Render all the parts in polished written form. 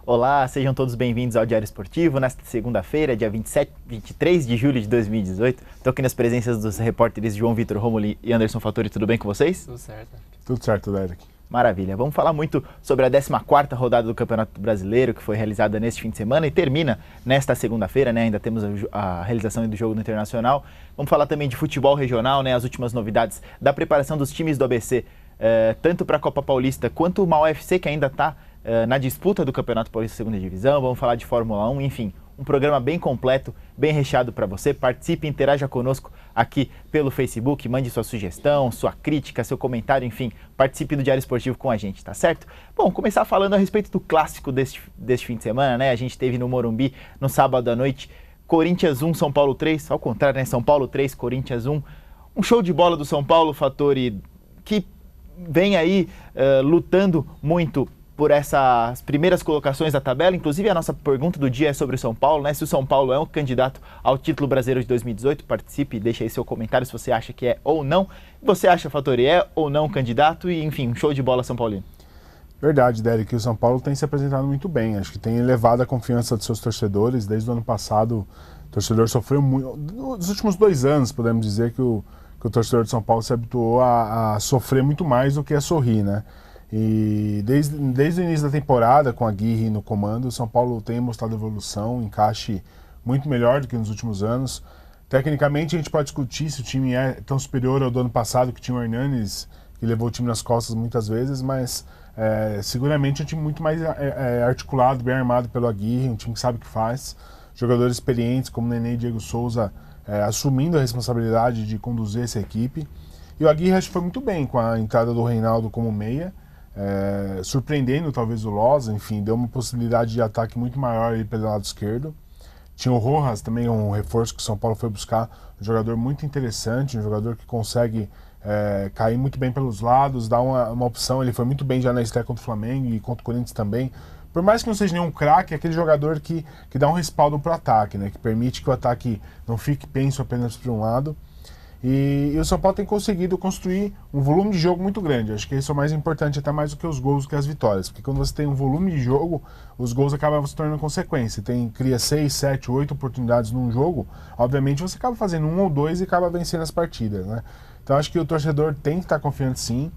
Olá, sejam todos bem-vindos ao Diário Esportivo, nesta segunda-feira, dia 23 de julho de 2018. Estou aqui nas presenças dos repórteres João Vitor Romoli e Anderson Fattori. Tudo bem com vocês? Tudo certo. Tudo certo, Derek. Maravilha. Vamos falar muito sobre a 14ª rodada do Campeonato Brasileiro, que foi realizada neste fim de semana e termina nesta segunda-feira, né? Ainda temos a realização do jogo no Internacional. Vamos falar também de futebol regional, né? As últimas novidades da preparação dos times do ABC, tanto para a Copa Paulista quanto o Mal FC, que ainda está na disputa do Campeonato Paulista Segunda Divisão. Vamos falar de Fórmula 1, enfim, um programa bem completo, bem recheado para você. Participe, interaja conosco aqui pelo Facebook, mande sua sugestão, sua crítica, seu comentário, enfim, participe do Diário Esportivo com a gente, tá certo? Bom, começar falando a respeito do clássico deste fim de semana, né? A gente teve no Morumbi, no sábado à noite, Corinthians 1, São Paulo 3, ao contrário, né? São Paulo 3, Corinthians 1. Um show de bola do São Paulo, Fattori, que vem aí lutando muito por essas primeiras colocações da tabela. Inclusive, a nossa pergunta do dia é sobre o São Paulo, né? Se o São Paulo é um candidato ao título brasileiro de 2018, participe, deixa aí seu comentário se você acha que é ou não. Você acha, Fattori, é ou não candidato? E, enfim, um show de bola São Paulino. Verdade, Derek, o São Paulo tem se apresentado muito bem. Acho que tem elevado a confiança dos seus torcedores. Desde o ano passado, o torcedor sofreu muito. Nos últimos 2 anos, podemos dizer que o torcedor de São Paulo se habituou a sofrer muito mais do que a sorrir, né? E desde o início da temporada, com a Aguirre no comando, o São Paulo tem mostrado evolução, encaixe muito melhor do que nos últimos anos. Tecnicamente, a gente pode discutir se o time é tão superior ao do ano passado, que tinha o Hernanes, que levou o time nas costas muitas vezes, mas seguramente é um time muito mais articulado, bem armado pelo Aguirre, um time que sabe o que faz. Jogadores experientes como Nenê e Diego Souza assumindo a responsabilidade de conduzir essa equipe. E o Aguirre acho que foi muito bem com a entrada do Reinaldo como meia, surpreendendo talvez o Loza, enfim, deu uma possibilidade de ataque muito maior ali pelo lado esquerdo. Tinha o Rojas também, um reforço que o São Paulo foi buscar, um jogador muito interessante, um jogador que consegue cair muito bem pelos lados, dar uma opção. Ele foi muito bem já na estreia contra o Flamengo e contra o Corinthians também. Por mais que não seja nenhum craque, é aquele jogador que dá um respaldo para o ataque, né? Que permite que o ataque não fique penso apenas para um lado. E o São Paulo tem conseguido construir um volume de jogo muito grande. Acho que isso é o mais importante, até mais do que os gols, do que as vitórias. Porque quando você tem um volume de jogo, os gols acabam se tornando consequência. Cria 6, 7, 8 oportunidades num jogo, obviamente você acaba fazendo 1 ou 2 e acaba vencendo as partidas, né? Então acho que o torcedor tem que estar confiante sim.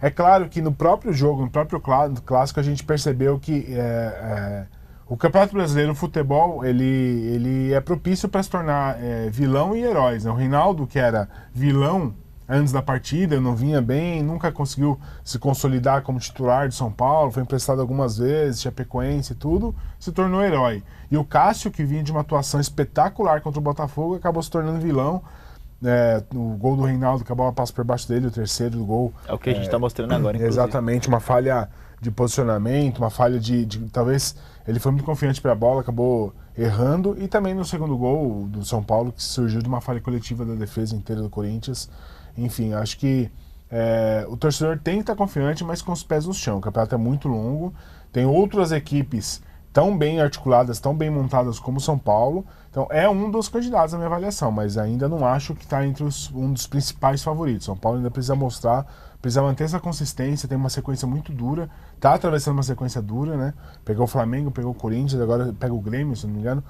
É claro que no próprio jogo, no próprio clássico, a gente percebeu que o Campeonato Brasileiro, o futebol, ele é propício para se tornar vilão e heróis, né? O Reinaldo, que era vilão antes da partida, não vinha bem, nunca conseguiu se consolidar como titular de São Paulo, foi emprestado algumas vezes, Chapecoense e tudo, se tornou herói. E o Cássio, que vinha de uma atuação espetacular contra o Botafogo, acabou se tornando vilão. O gol do Reinaldo, que a bola passa por baixo dele, o terceiro do gol. É o que a gente está mostrando agora, inclusive. Exatamente, uma falha de posicionamento, uma falha de talvez ele foi muito confiante para a bola, acabou errando. E também no segundo gol do São Paulo, que surgiu de uma falha coletiva da defesa inteira do Corinthians. Enfim, acho que o torcedor tem que estar confiante, mas com os pés no chão. O campeonato é muito longo, tem outras equipes tão bem articuladas, tão bem montadas como o São Paulo. Então é um dos candidatos na minha avaliação, mas ainda não acho que está entre um dos principais favoritos. São Paulo ainda precisa mostrar, precisa manter essa consistência, tem uma sequência muito dura, está atravessando uma sequência dura, né? Pegou o Flamengo, pegou o Corinthians, agora pega o Grêmio, se não me engano.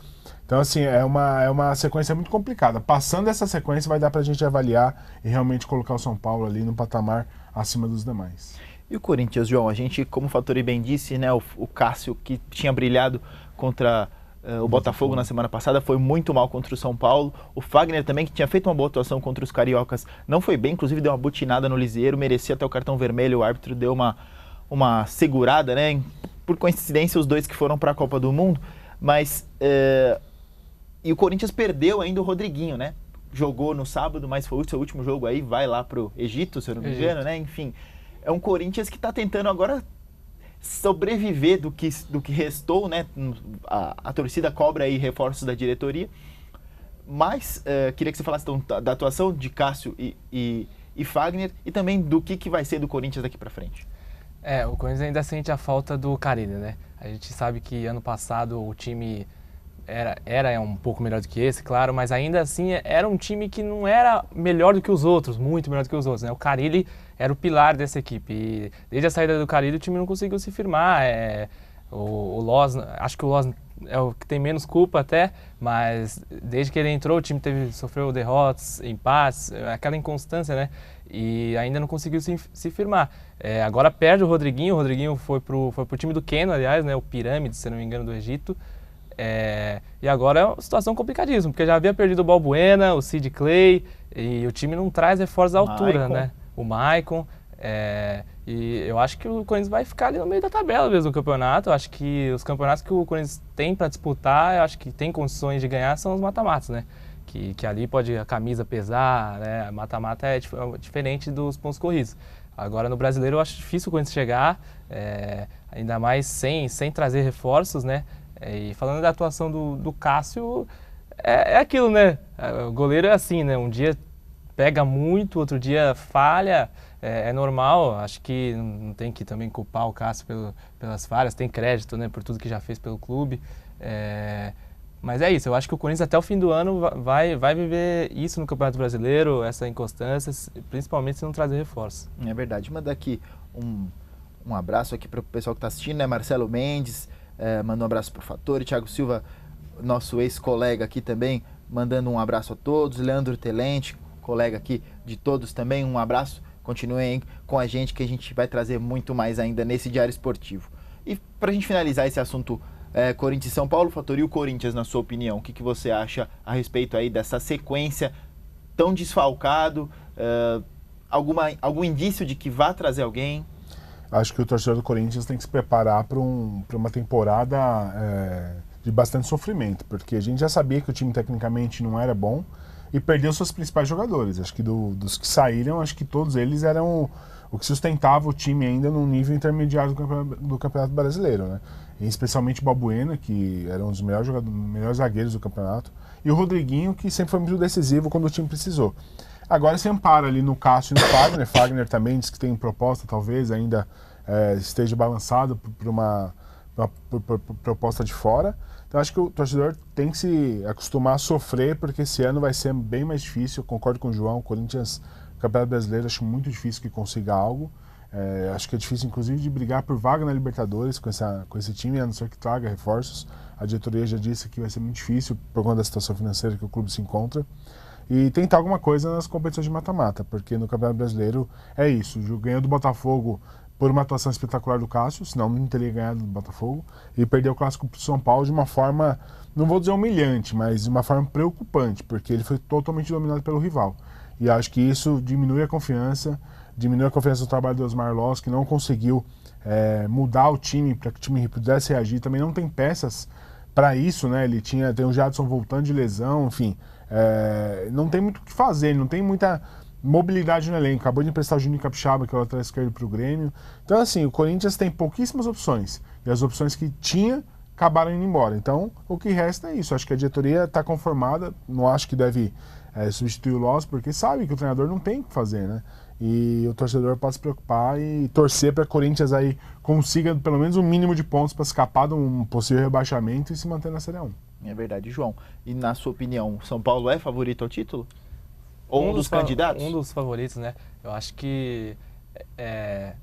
Então assim, é uma sequência muito complicada. Passando essa sequência vai dar para a gente avaliar e realmente colocar o São Paulo ali no patamar acima dos demais. E o Corinthians, João? A gente, como o Fattori bem disse, né, o Cássio, que tinha brilhado contra o Botafogo na semana passada, foi muito mal contra o São Paulo. O Fagner também, que tinha feito uma boa atuação contra os cariocas, não foi bem, inclusive deu uma butinada no Lisieiro, merecia até o cartão vermelho, o árbitro deu uma segurada, né? Por coincidência, os dois que foram para a Copa do Mundo, mas e o Corinthians perdeu ainda o Rodriguinho, né? Jogou no sábado, mas foi o seu último jogo aí, vai lá pro Egito, se eu não me engano, né? Enfim, é um Corinthians que está tentando agora sobreviver do que restou, né? A torcida cobra aí reforços da diretoria, mas queria que você falasse então, da atuação de Cássio e Fagner e também do que vai ser do Corinthians daqui para frente. O Corinthians ainda sente a falta do Carille, né? A gente sabe que ano passado o time era um pouco melhor do que esse, claro, mas ainda assim era um time que não era melhor do que os outros, muito melhor do que os outros, né? O Carille era o pilar dessa equipe e desde a saída do Carille o time não conseguiu se firmar, O Loz, acho que o Loz é o que tem menos culpa até, mas desde que ele entrou o time sofreu derrotas, empates, aquela inconstância, né? E ainda não conseguiu se firmar. Agora perde o Rodriguinho foi pro time do Keno, aliás, né? O Pirâmide, se não me engano, do Egito. E agora é uma situação complicadíssima, porque já havia perdido o Balbuena, o Sid Clay, e o time não traz reforços à altura, né? O Maicon. E eu acho que o Corinthians vai ficar ali no meio da tabela mesmo no campeonato. Eu acho que os campeonatos que o Corinthians tem para disputar, eu acho que tem condições de ganhar, são os mata-matas, né? Que ali pode a camisa pesar, né? Mata-mata é diferente dos pontos corridos. Agora no Brasileiro eu acho difícil o Corinthians chegar, ainda mais sem trazer reforços, né? E falando da atuação do Cássio, é aquilo, né? O goleiro é assim, né? Um dia pega muito, outro dia falha, é normal. Acho que não tem que também culpar o Cássio pelas falhas, tem crédito, né, por tudo que já fez pelo clube. Mas é isso, eu acho que o Corinthians até o fim do ano vai viver isso no Campeonato Brasileiro, essa inconstância, principalmente se não trazer reforço. É verdade. Manda aqui um abraço aqui para o pessoal que está assistindo, né? Marcelo Mendes, manda um abraço para o Fattori, Thiago Silva, nosso ex-colega aqui também, mandando um abraço a todos, Leandro Telente, colega aqui de todos também, um abraço, continuem com a gente que a gente vai trazer muito mais ainda nesse Diário Esportivo. E para a gente finalizar esse assunto Corinthians e São Paulo, Fattori, o Corinthians, na sua opinião, o que você acha a respeito aí dessa sequência tão desfalcado, algum indício de que vá trazer alguém? Acho que o torcedor do Corinthians tem que se preparar para uma temporada de bastante sofrimento, porque a gente já sabia que o time tecnicamente não era bom e perdeu seus principais jogadores. Acho que dos que saíram, acho que todos eles eram o que sustentava o time ainda num nível intermediário do Campeonato Brasileiro, né? E especialmente o Balbuena, que era um dos melhores zagueiros do campeonato, e o Rodriguinho, que sempre foi muito decisivo quando o time precisou. Agora se ampara ali no Cássio e no Fagner. Fagner também diz que tem proposta, talvez ainda esteja balançado por uma proposta de fora. Então acho que o torcedor tem que se acostumar a sofrer, porque esse ano vai ser bem mais difícil. Eu concordo com o João, o Corinthians, o Campeonato Brasileiro, acho muito difícil que consiga algo. Acho que é difícil, inclusive, de brigar por vaga na Libertadores com esse time, a não ser que traga reforços. A diretoria já disse que vai ser muito difícil por conta da situação financeira que o clube se encontra. E tentar alguma coisa nas competições de mata-mata, porque no Campeonato Brasileiro é isso. Ganhou do Botafogo por uma atuação espetacular do Cássio, senão não teria ganhado do Botafogo, e perdeu o clássico para o São Paulo de uma forma, não vou dizer humilhante, mas de uma forma preocupante, porque ele foi totalmente dominado pelo rival. E acho que isso diminui a confiança do trabalho do Osmar Loz, que não conseguiu mudar o time para que o time pudesse reagir. Também não tem peças para isso, né? Tem o Jadson voltando de lesão, enfim. Não tem muito o que fazer, não tem muita mobilidade no elenco. Acabou de emprestar o Juninho Capixaba, que é o lateral esquerdo, para o Grêmio. Então, assim, o Corinthians tem pouquíssimas opções. E as opções que tinha acabaram indo embora. Então, o que resta é isso. Acho que a diretoria está conformada. Não acho que deve substituir o Loz, porque sabe que o treinador não tem o que fazer, né? E o torcedor pode se preocupar e torcer para que o Corinthians aí consiga pelo menos um mínimo de pontos para escapar de um possível rebaixamento e se manter na Série A1. É verdade, João. E na sua opinião, São Paulo é favorito ao título? Ou um dos candidatos? Um dos favoritos, né? Eu acho que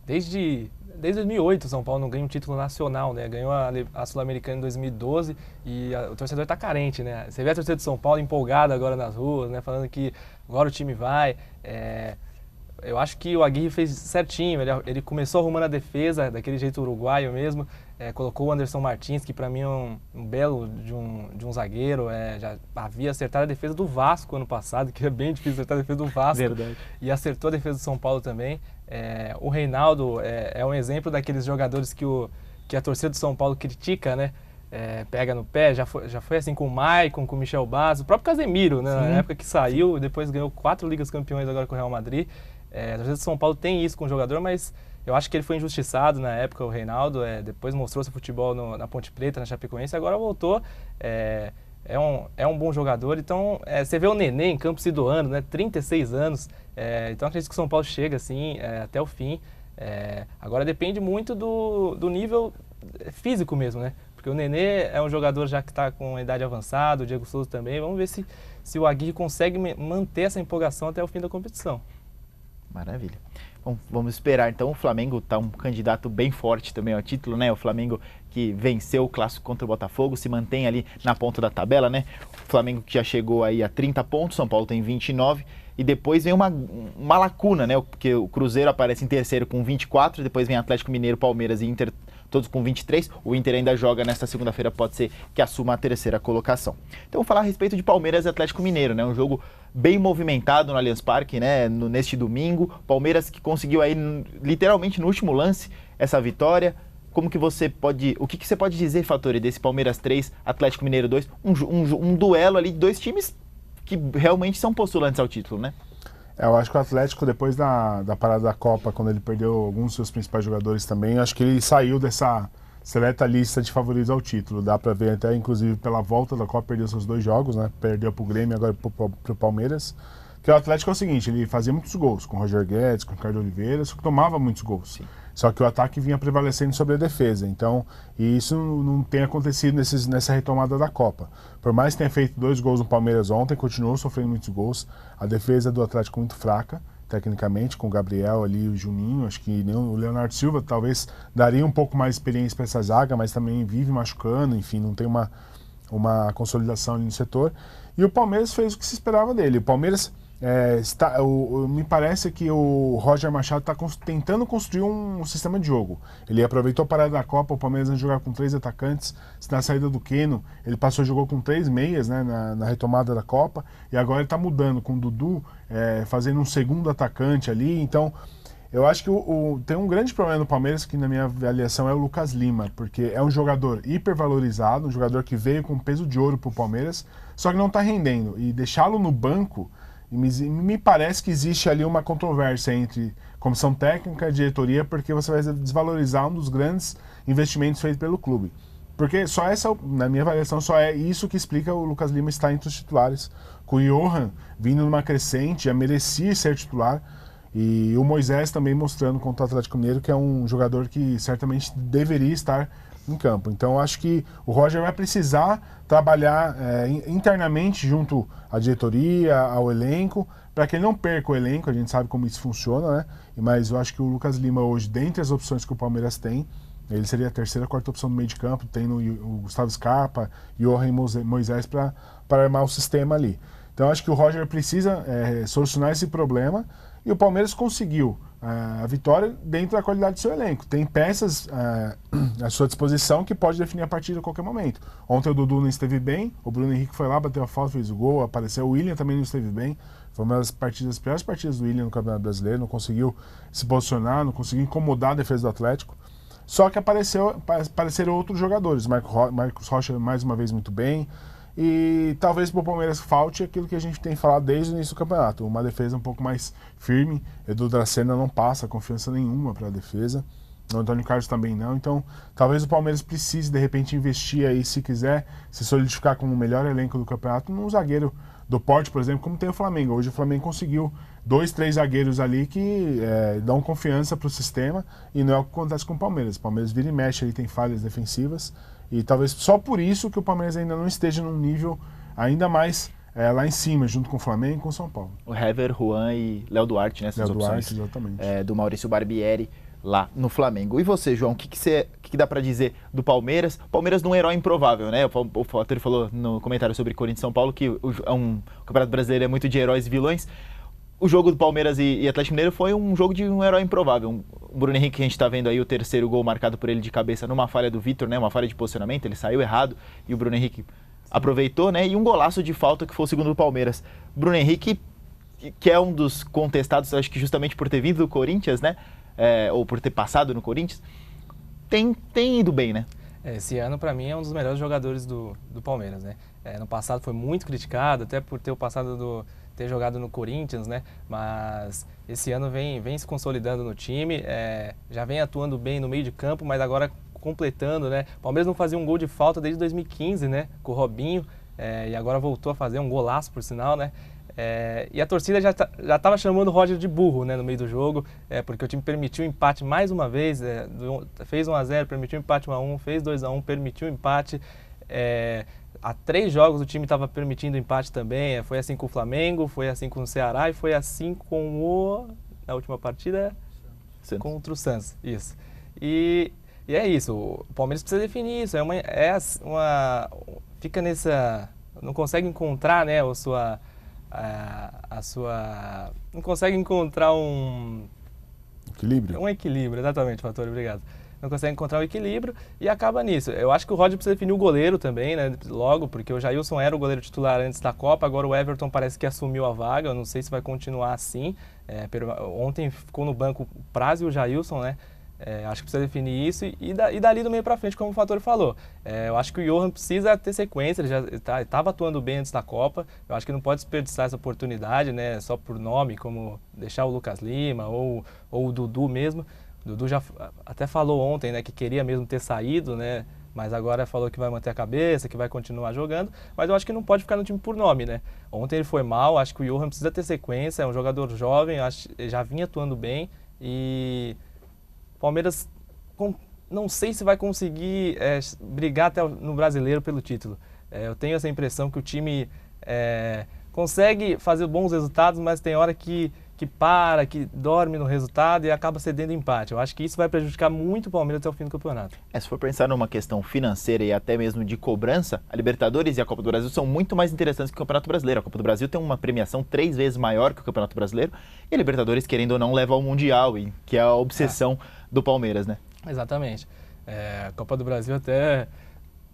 desde 2008 o São Paulo não ganha um título nacional, né? Ganhou a Sul-Americana em 2012 e o torcedor está carente, né? Você vê a torcida de São Paulo empolgada agora nas ruas, né? Falando que agora o time vai. Eu acho que o Aguirre fez certinho, ele começou arrumando a defesa, daquele jeito uruguaio mesmo, colocou o Anderson Martins, que para mim é um belo de um zagueiro, já havia acertado a defesa do Vasco ano passado, que é bem difícil acertar a defesa do Vasco. Verdade. E acertou a defesa do São Paulo também. O Reinaldo é um exemplo daqueles jogadores que a torcida do São Paulo critica, né? Pega no pé, já foi assim com o Maicon, com o Michel Bas, o próprio Casemiro, né? Na época que saiu, depois ganhou 4 Ligas Campeões agora com o Real Madrid. A torcida do São Paulo tem isso com o jogador, mas eu acho que ele foi injustiçado na época, o Reinaldo. Depois mostrou seu futebol na Ponte Preta, na Chapecoense, agora voltou. É um bom jogador. Então, você vê o Nenê em campo se doando, né? 36 anos. Então, acredito que o São Paulo chega assim, até o fim. Agora depende muito do nível físico mesmo, né? Porque o Nenê é um jogador já que está com a idade avançada, o Diego Souza também. Vamos ver se o Aguirre consegue manter essa empolgação até o fim da competição. Maravilha. Bom, vamos esperar então. O Flamengo está um candidato bem forte também ao título, né? O Flamengo que venceu o clássico contra o Botafogo, se mantém ali na ponta da tabela, né? O Flamengo que já chegou aí a 30 pontos, São Paulo tem 29, e depois vem uma lacuna, né? Porque o Cruzeiro aparece em terceiro com 24, depois vem Atlético Mineiro, Palmeiras e Inter, todos com 23. O Inter ainda joga nesta segunda-feira, pode ser que assuma a terceira colocação. Então, vou falar a respeito de Palmeiras e Atlético Mineiro, né? Um jogo bem movimentado no Allianz Parque, né? Neste domingo. Palmeiras que conseguiu aí, literalmente no último lance, essa vitória. O que você pode dizer, Fattori, desse Palmeiras 3, Atlético Mineiro 2? Um duelo ali de dois times que realmente são postulantes ao título, né? Eu acho que o Atlético, depois da parada da Copa, quando ele perdeu alguns dos seus principais jogadores também, acho que ele saiu dessa seleta lista de favoritos ao título. Dá pra ver até, inclusive, pela volta da Copa, perdeu seus 2 jogos, né? Perdeu pro Grêmio, agora pro Palmeiras. Que o Atlético é o seguinte, ele fazia muitos gols, com o Roger Guedes, com o Ricardo Oliveira, só que tomava muitos gols. Sim. Só que o ataque vinha prevalecendo sobre a defesa. Então, e isso não tem acontecido nessa retomada da Copa. Por mais que tenha feito 2 gols no Palmeiras ontem, continuou sofrendo muitos gols. A defesa do Atlético muito fraca, tecnicamente, com o Gabriel ali e o Juninho. Acho que o Leonardo Silva talvez daria um pouco mais de experiência para essa zaga, mas também vive machucando, enfim, não tem uma consolidação ali no setor. E o Palmeiras fez o que se esperava dele. O Palmeiras... me parece que o Roger Machado está tentando construir um sistema de jogo. Ele aproveitou a parada da Copa, o Palmeiras ia jogar com 3 atacantes, na saída do Keno, ele jogou com 3 meias, né, na retomada da Copa, e agora ele está mudando com o Dudu, fazendo um segundo atacante ali. Então, eu acho que tem um grande problema no Palmeiras, que na minha avaliação é o Lucas Lima, porque é um jogador hipervalorizado, um jogador que veio com peso de ouro para o Palmeiras, só que não está rendendo, e deixá-lo no banco... Me parece que existe ali uma controvérsia entre comissão técnica e diretoria, porque você vai desvalorizar um dos grandes investimentos feitos pelo clube. Porque na minha avaliação, só é isso que explica o Lucas Lima estar entre os titulares. Com o Johan vindo numa crescente, já merecia ser titular. E o Moisés também mostrando contra o Atlético Mineiro que é um jogador que certamente deveria estar em campo. Então, acho que o Roger vai precisar trabalhar internamente junto à diretoria, ao elenco, para que ele não perca o elenco. A gente sabe como isso funciona, né? Mas eu acho que o Lucas Lima hoje, dentre as opções que o Palmeiras tem, ele seria a terceira, quarta opção no meio de campo, tendo o Gustavo Scarpa e o Johan Moisés para armar o sistema ali. Então, acho que o Roger precisa solucionar esse problema, e o Palmeiras conseguiu a vitória dentro da qualidade do seu elenco. Tem peças à sua disposição que pode definir a partida a qualquer momento. Ontem o Dudu não esteve bem, o Bruno Henrique foi lá, bateu a falta, fez o gol, apareceu. O William também não esteve bem. Foi uma das piores partidas do William no Campeonato Brasileiro, não conseguiu se posicionar, não conseguiu incomodar a defesa do Atlético. Só que apareceram outros jogadores. Marcos Rocha mais uma vez muito bem. E talvez para o Palmeiras falte aquilo que a gente tem falado desde o início do campeonato, uma defesa um pouco mais firme. Edu Dracena não passa confiança nenhuma para a defesa, o Antônio Carlos também não. Então talvez o Palmeiras precise de repente investir aí, se quiser se solidificar como o melhor elenco do campeonato, num zagueiro do porte, por exemplo, como tem o Flamengo. Hoje o Flamengo conseguiu 2, 3 zagueiros ali que dão confiança para o sistema, e não é o que acontece com o Palmeiras. O Palmeiras vira e mexe, ele tem falhas defensivas. E talvez só por isso que o Palmeiras ainda não esteja num nível ainda mais lá em cima, junto com o Flamengo e com o São Paulo. O Hever, Juan e Léo Duarte, né? Essas opções do Maurício Barbieri lá no Flamengo. E você, João, o que dá para dizer do Palmeiras? Palmeiras num herói improvável, né? O Fattori falou no comentário sobre Corinthians e São Paulo que o Campeonato Brasileiro é muito de heróis e vilões. O jogo do Palmeiras e Atlético Mineiro foi um jogo de um herói improvável. O Bruno Henrique, que a gente está vendo aí, o terceiro gol marcado por ele de cabeça numa falha do Vitor, né? Uma falha de posicionamento, ele saiu errado e o Bruno Henrique aproveitou, né? E um golaço de falta que foi o segundo do Palmeiras. Bruno Henrique, que é um dos contestados, acho que justamente por ter vindo do Corinthians, né? Ou por ter passado no Corinthians, tem ido bem, né? Esse ano, para mim, é um dos melhores jogadores do Palmeiras, né? No passado foi muito criticado, até por ter jogado no Corinthians, né? Mas esse ano vem se consolidando no time, já vem atuando bem no meio de campo, mas agora completando, né? O Palmeiras não fazia um gol de falta desde 2015, né? Com o Robinho, e agora voltou a fazer um golaço, por sinal, né? E a torcida já estava chamando o Roger de burro, né, no meio do jogo, porque o time permitiu o empate mais uma vez, fez 1-0, permitiu o empate 1-1, fez 2-1, permitiu o empate. Há 3 jogos o time estava permitindo empate também, foi assim com o Flamengo, foi assim com o Ceará e foi assim com na última partida, contra o Santos, isso. E E é isso, o Palmeiras precisa definir isso, fica nessa, não consegue encontrar, né, não consegue encontrar um equilíbrio, exatamente, Fattori, obrigado. Não consegue encontrar o equilíbrio e acaba nisso. Eu acho que o Roger precisa definir o goleiro também, né, logo, porque o Jailson era o goleiro titular antes da Copa, agora o Everton parece que assumiu a vaga, eu não sei se vai continuar assim. Ontem ficou no banco o Praz e o Jailson, né? Acho que precisa definir isso e dali do meio para frente, como o Fattori falou. Eu acho que o Johan precisa ter sequência, ele já estava atuando bem antes da Copa, eu acho que não pode desperdiçar essa oportunidade, né, só por nome, como deixar o Lucas Lima ou o Dudu mesmo. O Dudu já até falou ontem, né, que queria mesmo ter saído, né, mas agora falou que vai manter a cabeça, que vai continuar jogando, mas eu acho que não pode ficar no time por nome, né. Ontem ele foi mal, acho que o Johan precisa ter sequência, é um jogador jovem, já vinha atuando bem e Palmeiras não sei se vai conseguir brigar até no Brasileiro pelo título. Eu tenho essa impressão que o time consegue fazer bons resultados, mas tem hora que que dorme no resultado e acaba cedendo empate. Eu acho que isso vai prejudicar muito o Palmeiras até o fim do campeonato. Se for pensar numa questão financeira e até mesmo de cobrança, a Libertadores e a Copa do Brasil são muito mais interessantes que o Campeonato Brasileiro. A Copa do Brasil tem uma premiação 3 vezes maior que o Campeonato Brasileiro e a Libertadores, querendo ou não, leva ao Mundial, que é a obsessão do Palmeiras, né? Exatamente. A Copa do Brasil até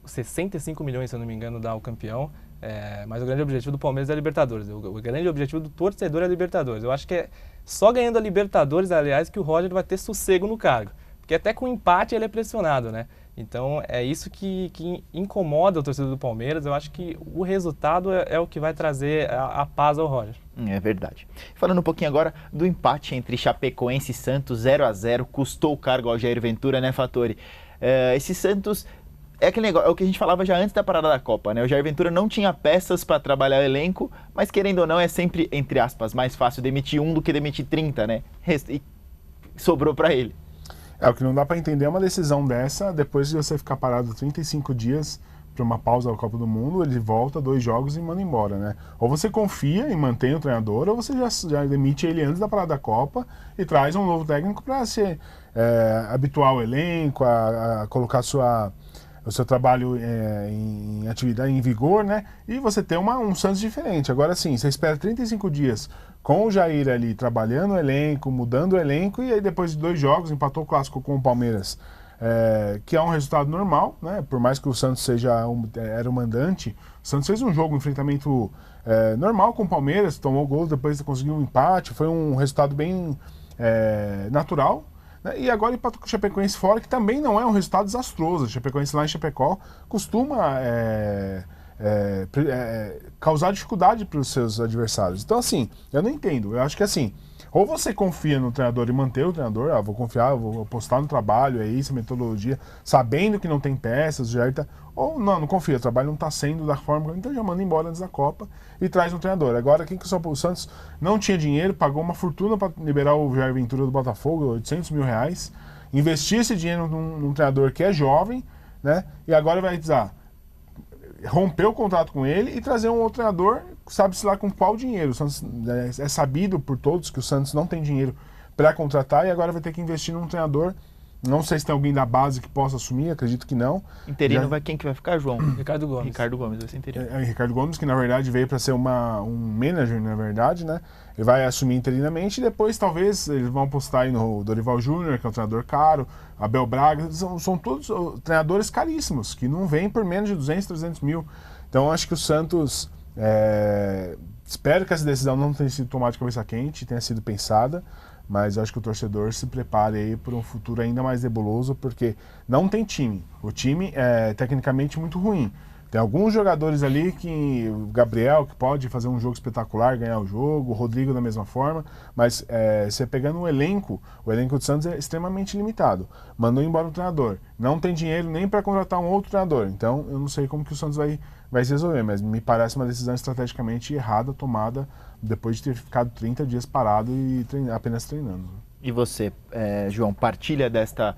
65 milhões, se eu não me engano, dá o campeão. Mas o grande objetivo do Palmeiras é a Libertadores. O grande objetivo do torcedor é a Libertadores. Eu acho que é só ganhando a Libertadores, aliás, que o Roger vai ter sossego no cargo. Porque até com empate ele é pressionado, né? Então é isso que incomoda o torcedor do Palmeiras. Eu acho que o resultado é o que vai trazer a paz ao Roger. É verdade. Falando um pouquinho agora do empate entre Chapecoense e Santos, 0-0, custou o cargo ao Jair Ventura, né, Fattori? Esse Santos... É aquele negócio, é o que a gente falava já antes da parada da Copa, né? O Jair Ventura não tinha peças para trabalhar o elenco, mas querendo ou não, é sempre, entre aspas, mais fácil demitir um do que demitir 30, né? E sobrou para ele. O que não dá para entender é uma decisão dessa, depois de você ficar parado 35 dias para uma pausa da Copa do Mundo, ele volta 2 jogos e manda embora, né? Ou você confia e mantém o treinador, ou você já demite ele antes da parada da Copa e traz um novo técnico para se habituar ao elenco, a colocar o seu trabalho em atividade, em vigor, né? E você ter um Santos diferente. Agora sim, você espera 35 dias com o Jair ali trabalhando o elenco, mudando o elenco, e aí depois de 2 jogos, empatou o clássico com o Palmeiras, que é um resultado normal, né? Por mais que o Santos era o mandante, o Santos fez um enfrentamento normal com o Palmeiras, tomou gol, depois conseguiu um empate, foi um resultado bem natural. E agora empatou com o Chapecoense fora, que também não é um resultado desastroso. O Chapecoense lá em Chapecó costuma causar dificuldade para os seus adversários. Então, assim, eu não entendo. Eu acho que, assim, ou você confia no treinador e manter o treinador, vou confiar, vou apostar no trabalho, é isso, a metodologia, sabendo que não tem peças, já tá, ou não confia, o trabalho não está sendo da forma, então já manda embora antes da Copa e traz um treinador. Agora, quem que o Santos não tinha dinheiro, pagou uma fortuna para liberar o Jair Ventura do Botafogo, 800 mil reais, investir esse dinheiro num treinador que é jovem, né, e agora vai precisar romper o contrato com ele e trazer um outro treinador, sabe-se lá com qual dinheiro. O Santos, é sabido por todos que o Santos não tem dinheiro para contratar e agora vai ter que investir num treinador. Não sei se tem alguém da base que possa assumir, acredito que não. Interino quem que vai ficar, João? Ricardo Gomes. Ricardo Gomes vai ser interino. Ricardo Gomes, que na verdade veio para ser um manager, na verdade, né? Ele vai assumir interinamente e depois talvez eles vão apostar aí no Dorival Júnior, que é um treinador caro, Abel Braga, são todos treinadores caríssimos, que não vêm por menos de 200, 300 mil. Então acho que o Santos, espero que essa decisão não tenha sido tomada de cabeça quente, tenha sido pensada, mas acho que o torcedor se prepare aí para um futuro ainda mais nebuloso, porque não tem time. O time é tecnicamente muito ruim. Tem alguns jogadores ali o Gabriel, que pode fazer um jogo espetacular, ganhar o jogo, o Rodrigo da mesma forma, mas você pegando o elenco do Santos é extremamente limitado. Mandou embora o treinador. Não tem dinheiro nem para contratar um outro treinador. Então, eu não sei como que o Santos vai se resolver, mas me parece uma decisão estrategicamente errada, tomada depois de ter ficado 30 dias parado e apenas treinando. E você, João, partilha desta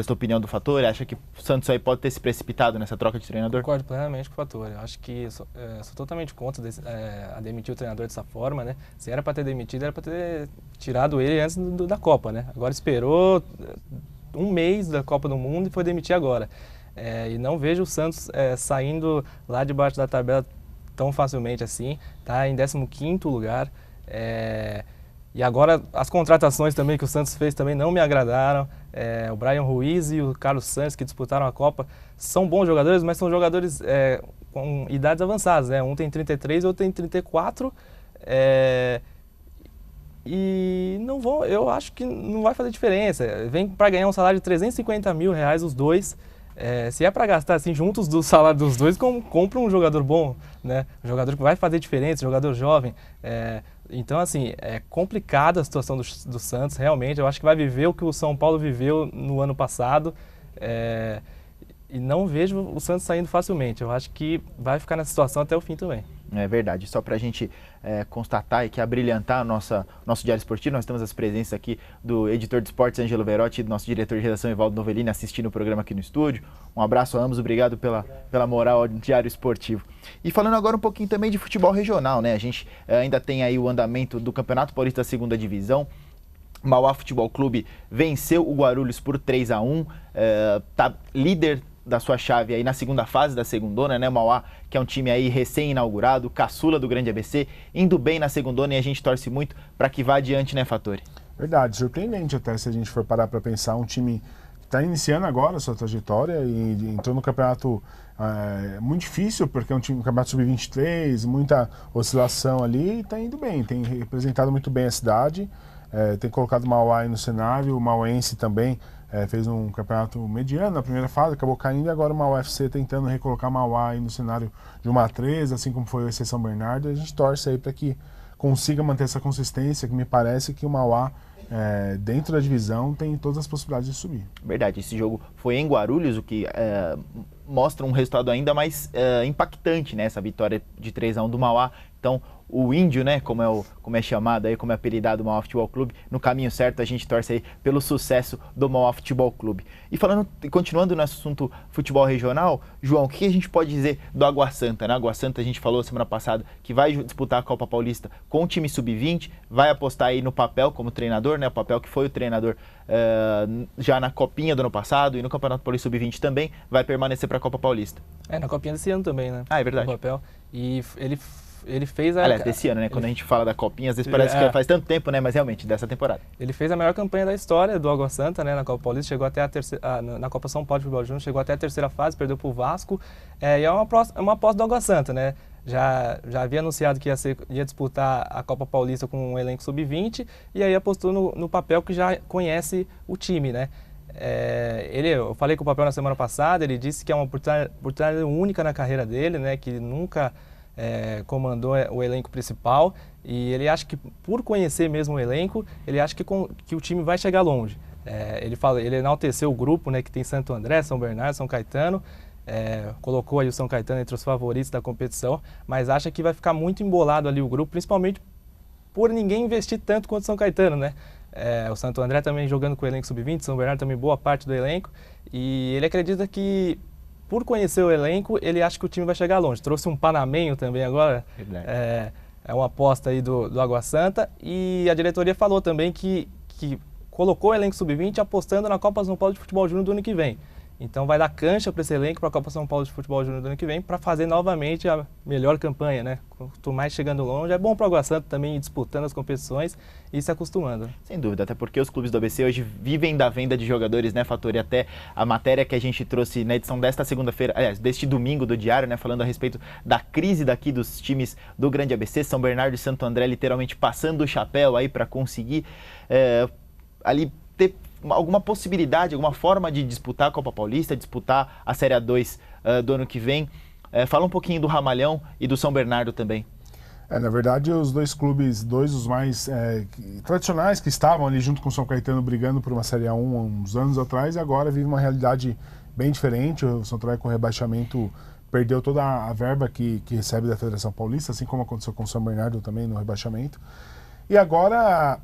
opinião do Fattori? Acha que o Santos aí pode ter se precipitado nessa troca de treinador? Concordo plenamente com o Fattori. Acho que sou totalmente contra a demitir o treinador dessa forma, né? Se era para ter demitido, era para ter tirado ele antes da Copa, né? Agora esperou, um mês da Copa do Mundo e foi demitir agora. E não vejo o Santos saindo lá debaixo da tabela tão facilmente assim, tá em 15º lugar. E agora as contratações também que o Santos fez também não me agradaram. O Brian Ruiz e o Carlos Santos, que disputaram a Copa, são bons jogadores, mas são jogadores com idades avançadas, né? Um tem 33 e outro tem 34. E não vão, eu acho que não vai fazer diferença. Vem para ganhar um salário de R$350 mil os dois. Se é para gastar assim juntos do salário dos dois, compra um jogador bom, né? Um jogador que vai fazer diferença, um jogador jovem. Então, assim, é complicada a situação do Santos, realmente. Eu acho que vai viver o que o São Paulo viveu no ano passado. E não vejo o Santos saindo facilmente. Eu acho que vai ficar nessa situação até o fim também. É verdade. Só para a gente constatar e que abrilhantar nosso Diário Esportivo, nós temos as presenças aqui do editor de esportes, Ângelo Verotti, e do nosso diretor de redação, Evaldo Novellini, assistindo o programa aqui no estúdio. Um abraço a ambos, obrigado pela moral ao Diário Esportivo. E falando agora um pouquinho também de futebol regional, né? A gente ainda tem aí o andamento do Campeonato Paulista da 2ª Divisão. O Mauá Futebol Clube venceu o Guarulhos por 3-1, tá líder da sua chave aí na segunda fase da segundona, né? O Mauá, que é um time aí recém-inaugurado, caçula do Grande ABC, indo bem na segundona, e a gente torce muito para que vá adiante, né, Fattori? Verdade, surpreendente até se a gente for parar para pensar, um time que está iniciando agora a sua trajetória e entrou no campeonato muito difícil, porque é um campeonato sub-23, muita oscilação ali, e está indo bem, tem representado muito bem a cidade, tem colocado o Mauá aí no cenário, o mauense também fez um campeonato mediano na primeira fase, acabou caindo, e agora o Mauá FC tentando recolocar o Mauá aí no cenário de uma A3, assim como foi o EC São Bernardo, e a gente torce aí para que consiga manter essa consistência, que me parece que o Mauá, dentro da divisão, tem todas as possibilidades de subir. Verdade, esse jogo foi em Guarulhos, o que mostra um resultado ainda mais impactante, né? Essa vitória de 3-1 do Mauá. Então, o Índio, né, como é chamado aí, como é apelidado o Mauá Futebol Clube, no caminho certo, a gente torce aí pelo sucesso do Mauá Futebol Clube. E continuando no assunto futebol regional, João, o que a gente pode dizer do Água Santa, né? Água Santa, a gente falou semana passada que vai disputar a Copa Paulista com o time sub-20, vai apostar aí no Papel como treinador, né? O Papel que foi o treinador já na Copinha do ano passado e no Campeonato Paulista sub-20 também, vai permanecer para a Copa Paulista. Na Copinha desse ano também, né? Ah, é verdade. O Papel. E ele fez a... Aliás, desse ano, né? Quando a gente fala da Copinha, às vezes parece que faz tanto tempo, né? Mas realmente, dessa temporada. Ele fez a melhor campanha da história do Água Santa, né? Na Copa Paulista, chegou até a terceira... na Copa São Paulo de Futebol Júnior, chegou até a terceira fase, perdeu para o Vasco. E é uma aposta do Água Santa, né? Já havia anunciado que ia disputar a Copa Paulista com um elenco sub-20, e aí apostou no Papel, que já conhece o time, né? Eu falei com o Papel na semana passada, ele disse que é uma oportunidade única na carreira dele, né? Que nunca comandou o elenco principal, e ele acha que, por conhecer mesmo o elenco, ele acha que o time vai chegar longe. Ele enalteceu o grupo, né? Que tem Santo André, São Bernardo, São Caetano, colocou aí o São Caetano entre os favoritos da competição, mas acha que vai ficar muito embolado ali o grupo, principalmente por ninguém investir tanto quanto o São Caetano, né? O Santo André também jogando com o elenco sub-20, São Bernardo também boa parte do elenco, e ele acredita que, por conhecer o elenco, ele acha que o time vai chegar longe. Trouxe um panamenho também agora, é uma aposta aí do Água Santa, e a diretoria falou também que colocou o elenco sub-20 apostando na Copa São Paulo de Futebol Júnior do ano que vem. Então vai dar cancha para esse elenco para a Copa São Paulo de Futebol Júnior do ano que vem, para fazer novamente a melhor campanha, né? Quanto mais chegando longe, é bom para o Água Santa também ir disputando as competições e se acostumando. Sem dúvida, até porque os clubes do ABC hoje vivem da venda de jogadores, né, Fattori? Até a matéria que a gente trouxe na edição desta segunda-feira, aliás, deste domingo do Diário, né, falando a respeito da crise daqui dos times do Grande ABC, São Bernardo e Santo André literalmente passando o chapéu aí para conseguir ali ter alguma possibilidade, alguma forma de disputar a Copa Paulista, disputar a Série A2 do ano que vem. Fala um pouquinho do Ramalhão e do São Bernardo também. Na verdade, os dois clubes, os mais tradicionais, que estavam ali junto com o São Caetano brigando por uma Série A1 há uns anos atrás, agora vive uma realidade bem diferente. O São André, com o rebaixamento, perdeu toda a verba que recebe da Federação Paulista, assim como aconteceu com o São Bernardo também no rebaixamento. E agora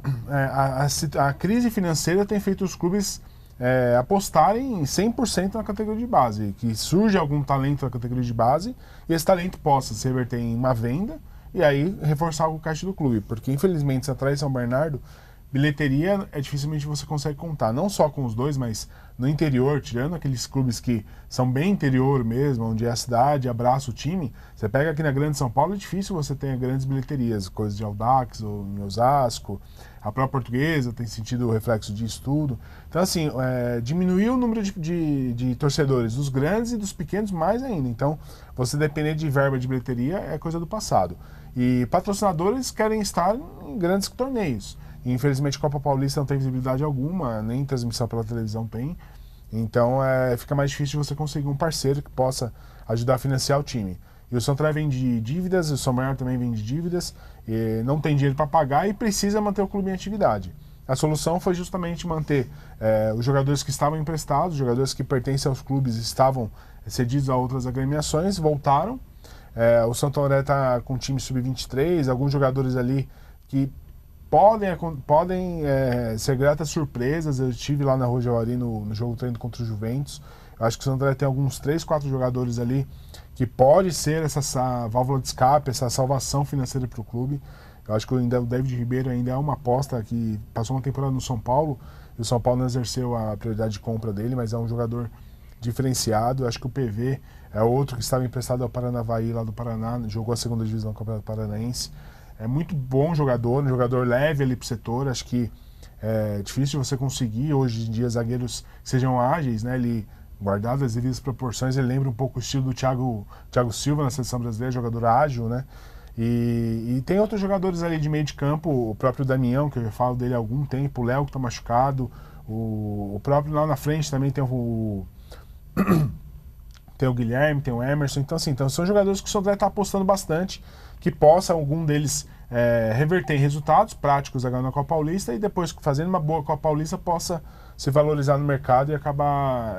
a crise financeira tem feito os clubes apostarem 100% na categoria de base, que surge algum talento na categoria de base e esse talento possa se reverter em uma venda e aí reforçar o caixa do clube, porque infelizmente Central e São Bernardo bilheteria dificilmente você consegue contar, não só com os dois, mas no interior, tirando aqueles clubes que são bem interior mesmo, onde a cidade abraça o time, você pega aqui na Grande São Paulo, é difícil você ter grandes bilheterias, coisas de Audax ou em Osasco, a própria Portuguesa tem sentido o reflexo disso tudo. Então, assim, diminuiu o número de torcedores, dos grandes e dos pequenos mais ainda. Então, você depender de verba de bilheteria é coisa do passado. E patrocinadores querem estar em grandes torneios. E, infelizmente, a Copa Paulista não tem visibilidade alguma, nem transmissão pela televisão tem. Então, fica mais difícil você conseguir um parceiro que possa ajudar a financiar o time. E o Santo André vem de dívidas, o São Bernardo também vem de dívidas, e não tem dinheiro para pagar e precisa manter o clube em atividade. A solução foi justamente manter os jogadores que estavam emprestados, os jogadores que pertencem aos clubes estavam cedidos a outras agremiações, voltaram. O Santo André está com um time sub-23, alguns jogadores ali que podem ser gratas surpresas. Eu estive lá na Rua Javari no jogo treino contra o Juventus. Eu acho que o Santo André tem alguns 3, 4 jogadores ali que pode ser essa válvula de escape, essa salvação financeira para o clube. Eu acho que o David Ribeiro ainda é uma aposta que passou uma temporada no São Paulo, e o São Paulo não exerceu a prioridade de compra dele, mas é um jogador diferenciado. Eu acho que o PV é outro que estava emprestado ao Paranavaí lá do Paraná, jogou a segunda divisão do Campeonato Paranaense. É muito bom jogador, um jogador leve ali para o setor. Acho que é difícil você conseguir hoje em dia zagueiros que sejam ágeis, né? Ele, guardado as devidas proporções, ele lembra um pouco o estilo do Thiago Silva na seleção brasileira, jogador ágil, né? E tem outros jogadores ali de meio de campo, o próprio Damião, que eu já falo dele há algum tempo, o Léo que está machucado, o próprio lá na frente também tem tem o Guilherme, tem o Emerson. Então, assim, são jogadores que o São está apostando bastante, que possa algum deles reverter em resultados práticos agora na Copa Paulista e depois, fazendo uma boa Copa Paulista, possa se valorizar no mercado e acabar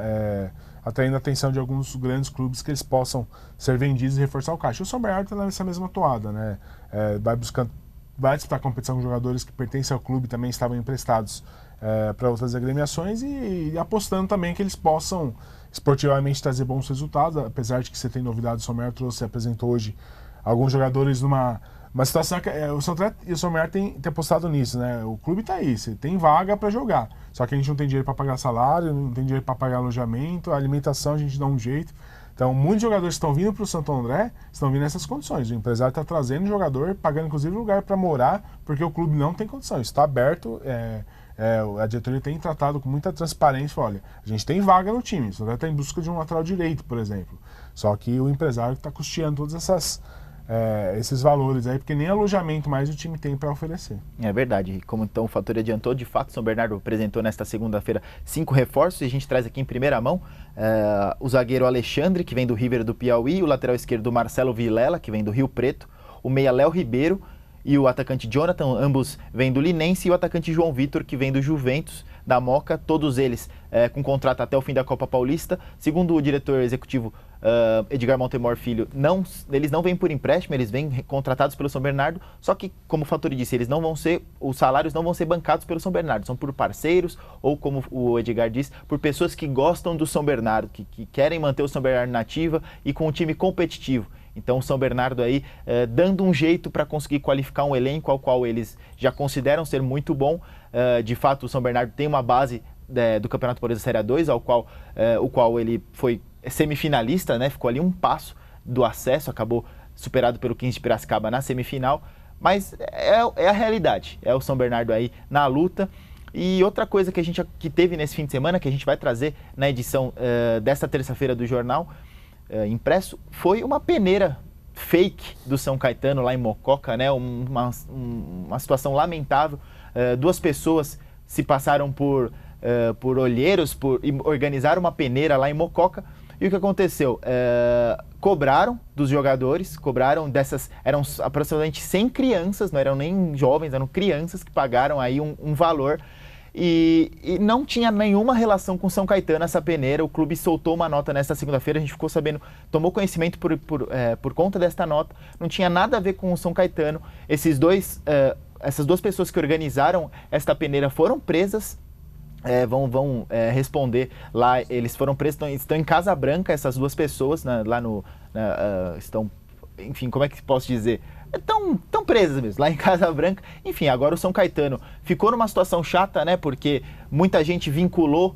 atraindo a atenção de alguns grandes clubes, que eles possam ser vendidos e reforçar o caixa. O São Bernardo está nessa mesma toada, né? Vai disputar competição com jogadores que pertencem ao clube, também estavam emprestados para outras agremiações, e apostando também que eles possam esportivamente trazer bons resultados, apesar de que você tem novidades. O São Bernardo apresentou hoje alguns jogadores numa situação que o São André e o São Bernardo têm apostado nisso, né? O clube está aí, você tem vaga para jogar, só que a gente não tem dinheiro para pagar salário, não tem dinheiro para pagar alojamento, a alimentação a gente dá um jeito. Então, muitos jogadores que estão vindo para o Santo André estão vindo nessas condições. O empresário está trazendo o jogador, pagando inclusive lugar para morar, porque o clube não tem condição. Está aberto, a diretoria tem tratado com muita transparência. Olha, a gente tem vaga no time, o Santo André está em busca de um lateral direito, por exemplo. Só que o empresário está custeando todas esses valores aí, porque nem alojamento mais o time tem para oferecer. É verdade. Como então o Fator adiantou, de fato, o São Bernardo apresentou nesta segunda-feira 5 reforços, e a gente traz aqui em primeira mão o zagueiro Alexandre, que vem do River do Piauí, o lateral esquerdo Marcelo Vilela, que vem do Rio Preto, o meia Léo Ribeiro e o atacante Jonathan, ambos vêm do Linense, e o atacante João Vitor, que vem do Juventus, da Moca, todos eles com contrato até o fim da Copa Paulista. Segundo o diretor executivo Edgar Montemor Filho, eles não vêm por empréstimo, eles vêm contratados pelo São Bernardo, só que, como o Fattori disse, os salários não vão ser bancados pelo São Bernardo, são por parceiros, ou como o Edgar diz, por pessoas que gostam do São Bernardo, que querem manter o São Bernardo na ativa e com um time competitivo. Então o São Bernardo aí dando um jeito para conseguir qualificar um elenco ao qual eles já consideram ser muito bom. De fato, o São Bernardo tem uma base do Campeonato Paulista Série A2, o qual ele foi semifinalista, né? Ficou ali um passo do acesso, acabou superado pelo 15 de Piracicaba na semifinal, mas é a realidade, é o São Bernardo aí na luta. E outra coisa que teve nesse fim de semana, que a gente vai trazer na edição desta terça-feira do jornal impresso, foi uma peneira fake do São Caetano lá em Mococa, né? Uma situação lamentável. 2 pessoas se passaram por olheiros e organizaram uma peneira lá em Mococa. E o que aconteceu? Cobraram dos jogadores, eram aproximadamente 100 crianças, não eram nem jovens, eram crianças que pagaram aí um valor. E não tinha nenhuma relação com São Caetano essa peneira. O clube soltou uma nota nesta segunda-feira, a gente ficou sabendo, tomou conhecimento por conta desta nota, não tinha nada a ver com o São Caetano. Essas 2 pessoas que organizaram esta peneira foram presas, vão responder lá. Eles foram presos, estão em Casa Branca, essas 2 pessoas, né, lá estão enfim, como é que posso dizer? Tão presas mesmo, lá em Casa Branca. Enfim, agora o São Caetano ficou numa situação chata, né? Porque muita gente vinculou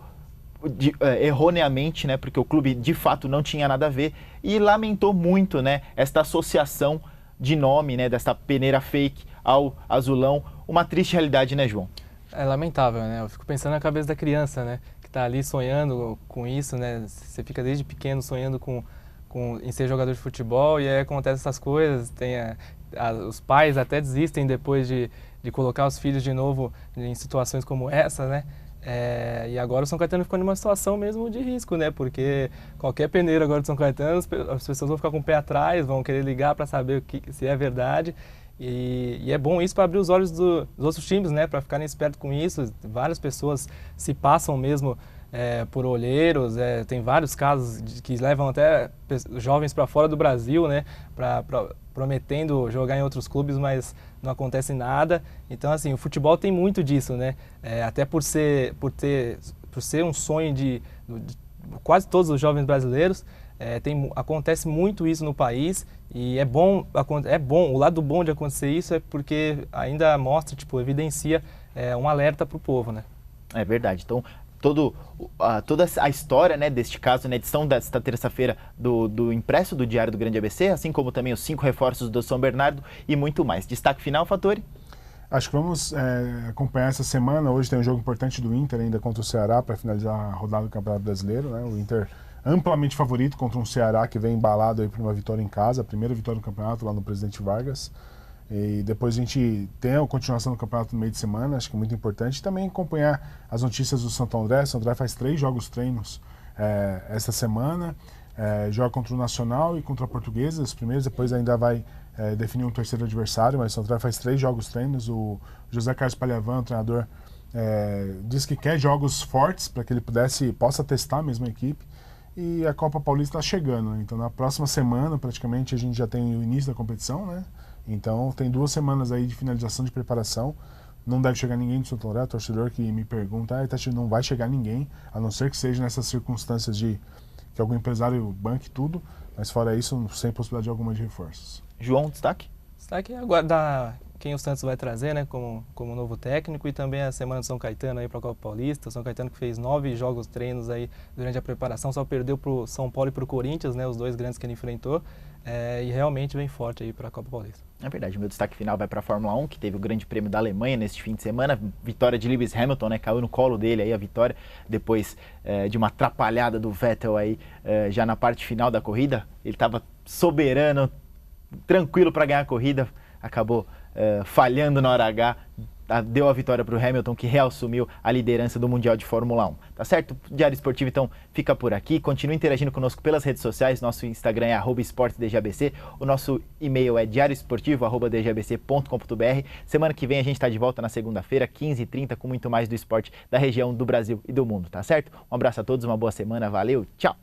erroneamente, né? Porque o clube de fato não tinha nada a ver e lamentou muito, né? Esta associação de nome, né? Desta peneira fake ao azulão. Uma triste realidade, né, João? É lamentável, né? Eu fico pensando na cabeça da criança, né? Que tá ali sonhando com isso, né? Você fica desde pequeno sonhando em ser jogador de futebol e aí acontecem essas coisas, os pais até desistem depois de colocar os filhos de novo em situações como essa, né? E agora o São Caetano ficou numa situação mesmo de risco, né? Porque qualquer peneiro agora do São Caetano, as pessoas vão ficar com o pé atrás, vão querer ligar para saber se é verdade. E é bom isso para abrir os olhos dos outros times, né? Para ficarem espertos com isso. Várias pessoas se passam mesmo por olheiros, tem vários casos que levam até jovens para fora do Brasil, né, prometendo jogar em outros clubes, mas não acontece nada. Então, assim, o futebol tem muito disso, né, até por ser um sonho de quase todos os jovens brasileiros, acontece muito isso no país e é bom, o lado bom de acontecer isso é porque ainda mostra, evidencia um alerta para o povo, né. É verdade, então toda a história, né, deste caso, na edição desta terça-feira do impresso do Diário do Grande ABC, assim como também os 5 reforços do São Bernardo e muito mais. Destaque final, Fattori? Acho que vamos acompanhar essa semana. Hoje tem um jogo importante do Inter ainda contra o Ceará para finalizar a rodada do Campeonato Brasileiro, né? O Inter amplamente favorito contra um Ceará que vem embalado aí para uma vitória em casa, a primeira vitória do campeonato lá no Presidente Vargas. E depois a gente tem a continuação do campeonato no meio de semana, acho que é muito importante. E também acompanhar as notícias do Santo André. O Santo André faz 3 jogos treinos essa semana. Joga contra o Nacional e contra a Portuguesa, os primeiros, depois ainda vai definir um terceiro adversário, mas o Santo André faz 3 jogos treinos. O José Carlos Palhavan, o treinador, diz que quer jogos fortes para que ele possa testar mesmo a equipe. E a Copa Paulista está chegando, né? Então na próxima semana praticamente a gente já tem o início da competição, né? Então tem 2 semanas aí de finalização de preparação. Não deve chegar ninguém do Santo André. Torcedor que me pergunta, não vai chegar ninguém, a não ser que seja nessas circunstâncias de que algum empresário banque tudo, mas fora isso, sem possibilidade alguma de reforços. João, destaque? Destaque é aguardar quem o Santos vai trazer, né, como novo técnico, e também a semana do São Caetano aí para a Copa Paulista. O São Caetano que fez 9 jogos treinos aí durante a preparação, só perdeu para o São Paulo e para o Corinthians, né, os 2 grandes que ele enfrentou, e realmente vem forte aí para a Copa Paulista. É verdade, meu destaque final vai para a Fórmula 1, que teve o Grande Prêmio da Alemanha neste fim de semana, vitória de Lewis Hamilton, né, caiu no colo dele aí a vitória, depois de uma atrapalhada do Vettel aí, já na parte final da corrida. Ele estava soberano, tranquilo para ganhar a corrida, acabou falhando na hora H, deu a vitória para o Hamilton, que reassumiu a liderança do Mundial de Fórmula 1. Tá certo? O Diário Esportivo, então, fica por aqui. Continue interagindo conosco pelas redes sociais. Nosso Instagram é @esportesdgbc. O nosso e-mail é diarioesportivo@dgbc.com.br. Semana que vem a gente está de volta na segunda-feira, 15h30, com muito mais do esporte da região, do Brasil e do mundo. Tá certo? Um abraço a todos, uma boa semana. Valeu, tchau!